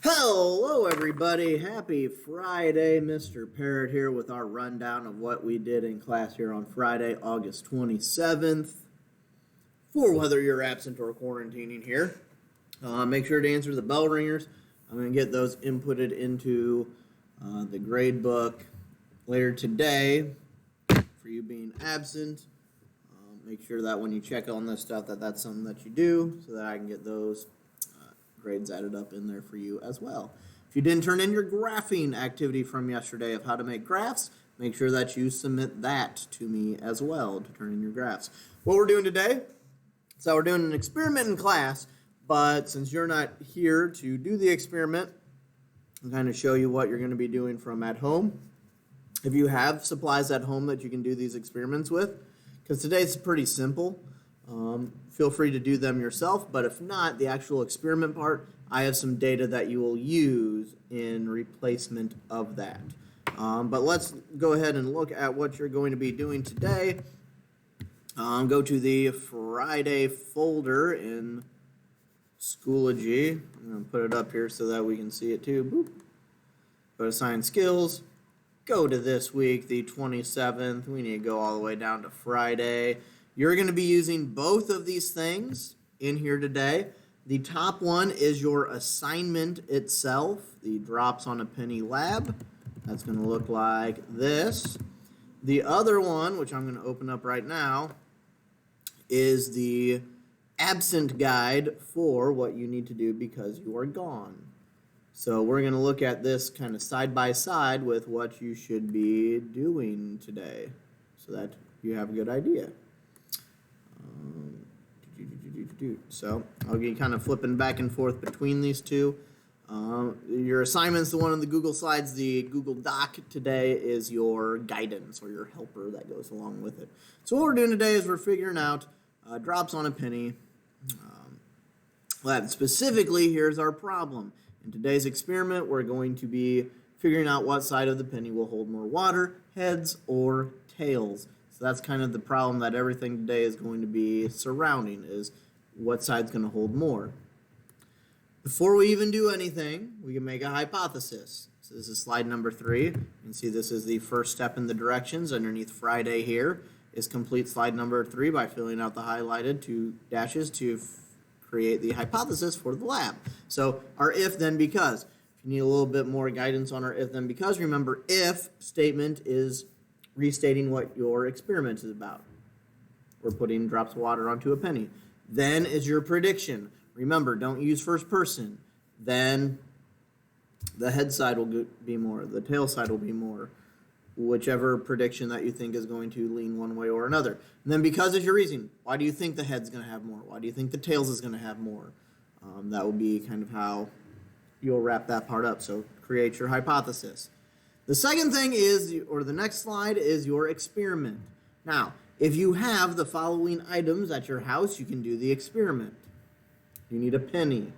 Hello, everybody. Happy Friday. Mr. Parrott here with our rundown of what we did in class here on Friday, August 27th. For whether you're absent or quarantining here, make sure to answer the bell ringers. I'm going to get those inputted into the grade book later today for you being absent. Make sure that when you check on this stuff that's something that you do so that I can get those grades added up in there for you as well. If you didn't turn in your graphing activity from yesterday of how to make graphs, make sure that you submit that to me as well to turn in your graphs. What we're doing today, so we're doing an experiment in class, but since you're not here to do the experiment, I'll kind of show you what you're going to be doing from at home. If you have supplies at home that you can do these experiments with, because today it's pretty simple. Feel free to do them yourself, but if not, the actual experiment part, I have some data that you will use in replacement of that. But let's go ahead and look at what you're going to be doing today. Go to the Friday folder in Schoology. I'm going to put it up here so that we can see it too. Boop. Go to Science Skills. Go to this week, the 27th. We need to go all the way down to Friday. You're going to be using both of these things in here today. The top one is your assignment itself, the Drops on a Penny Lab. That's going to look like this. The other one, which I'm going to open up right now, is the absent guide for what you need to do because you are gone. So we're going to look at this kind of side by side with what you should be doing today so that you have a good idea. So I'll be kind of flipping back and forth between these two. Your assignment's the one on the Google Slides. The Google Doc today is your guidance or your helper that goes along with it. So what we're doing today is we're figuring out drops on a penny. Specifically, here's our problem. In today's experiment, we're going to be figuring out what side of the penny will hold more water, heads or tails. So that's kind of the problem that everything today is going to be surrounding, is what side's going to hold more. Before we even do anything, we can make a hypothesis. So this is slide number 3. You can see this is the first step in the directions. Underneath Friday here is complete slide number 3 by filling out the highlighted 2 dashes to create the hypothesis for the lab. So our if, then, because. If you need a little bit more guidance on our if, then, because, remember if statement is restating what your experiment is about. We're putting drops of water onto a penny. Then is your prediction. Remember, don't use first person. Then the head side will be more, the tail side will be more, whichever prediction that you think is going to lean one way or another. And then because is your reason. Why do you think the head's going to have more? Why do you think the tails is going to have more? That will be kind of how you'll wrap that part up. So create your hypothesis. The second thing is, or the next slide, is your experiment. Now, if you have the following items at your house, you can do the experiment. You need a penny.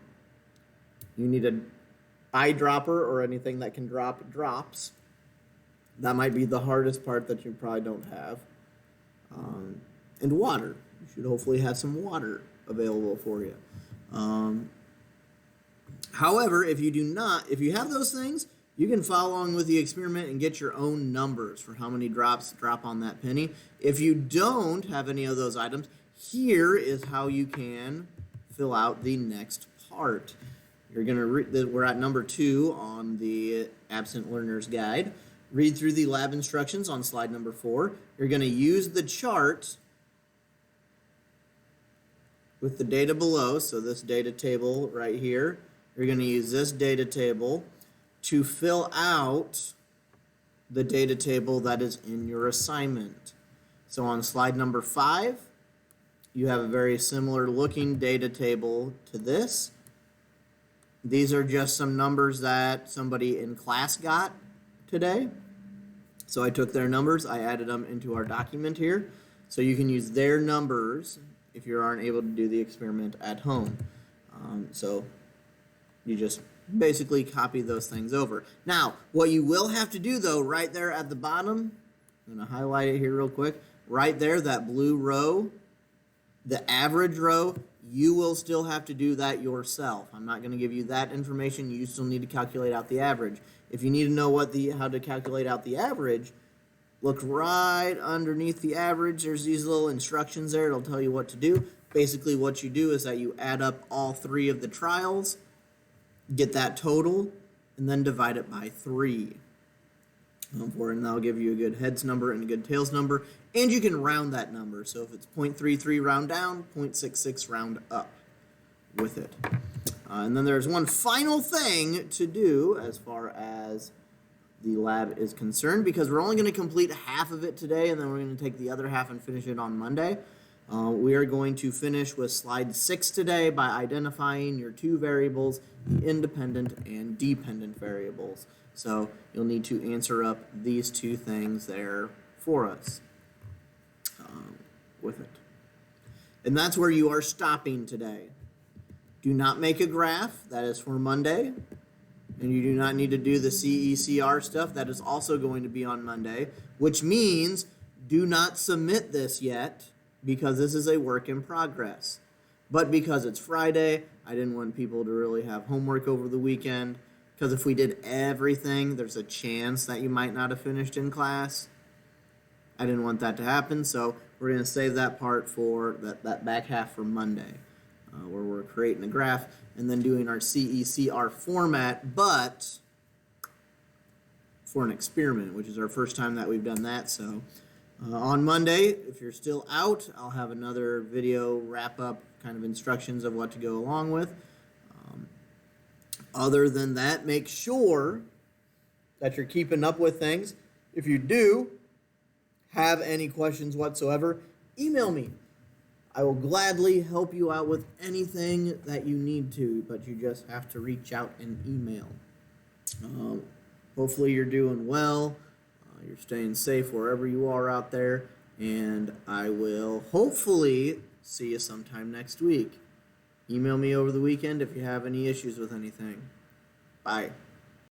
You need an eyedropper or anything that can drop drops. That might be the hardest part that you probably don't have. And water. You should hopefully have some water available for you. However, if you have those things, you can follow along with the experiment and get your own numbers for how many drops drop on that penny. If you don't have any of those items, here is how you can fill out the next part. You're going to we're at number 2 on the Absent Learner's Guide. Read through the lab instructions on slide number 4. You're going to use the chart with the data below, so this data table right here. You're going to use this data table to fill out the data table that is in your assignment. So on slide number 5, you have a very similar looking data table to this. These are just some numbers that somebody in class got today. So I took their numbers, I added them into our document here. So you can use their numbers if you aren't able to do the experiment at home. So you just basically copy those things over. Now, what you will have to do though, right there at the bottom, I'm going to highlight it here real quick, right there, that blue row, the average row, you will still have to do that yourself. I'm not going to give you that information. You still need to calculate out the average. If you need to know how to calculate out the average, look right underneath the average. There's these little instructions there. It'll tell you what to do. Basically, what you do is that you add up all 3 of the trials, get that total, and then divide it by 3. And that'll give you a good heads number and a good tails number. And you can round that number. So if it's 0.33, round down, 0.66, round up with it. And then there's one final thing to do as far as the lab is concerned, because we're only going to complete half of it today, and then we're going to take the other half and finish it on Monday. We are going to finish with slide 6 today by identifying your 2 variables, the independent and dependent variables. So you'll need to answer up these 2 things there for us with it. And that's where you are stopping today. Do not make a graph. That is for Monday. And you do not need to do the CECR stuff. That is also going to be on Monday, which means do not submit this yet because this is a work in progress. But because it's Friday, I didn't want people to really have homework over the weekend, because if we did everything, there's a chance that you might not have finished in class. I didn't want that to happen, so we're going to save that part for that back half for Monday, where we're creating a graph and then doing our CECR format, but for an experiment, which is our first time that we've done that. So on Monday, if you're still out, I'll have another video wrap-up kind of instructions of what to go along with. Other than that, make sure that you're keeping up with things. If you do have any questions whatsoever, email me. I will gladly help you out with anything that you need to, but you just have to reach out and email. Hopefully you're doing well. You're staying safe wherever you are out there, and I will hopefully see you sometime next week. Email me over the weekend if you have any issues with anything. Bye.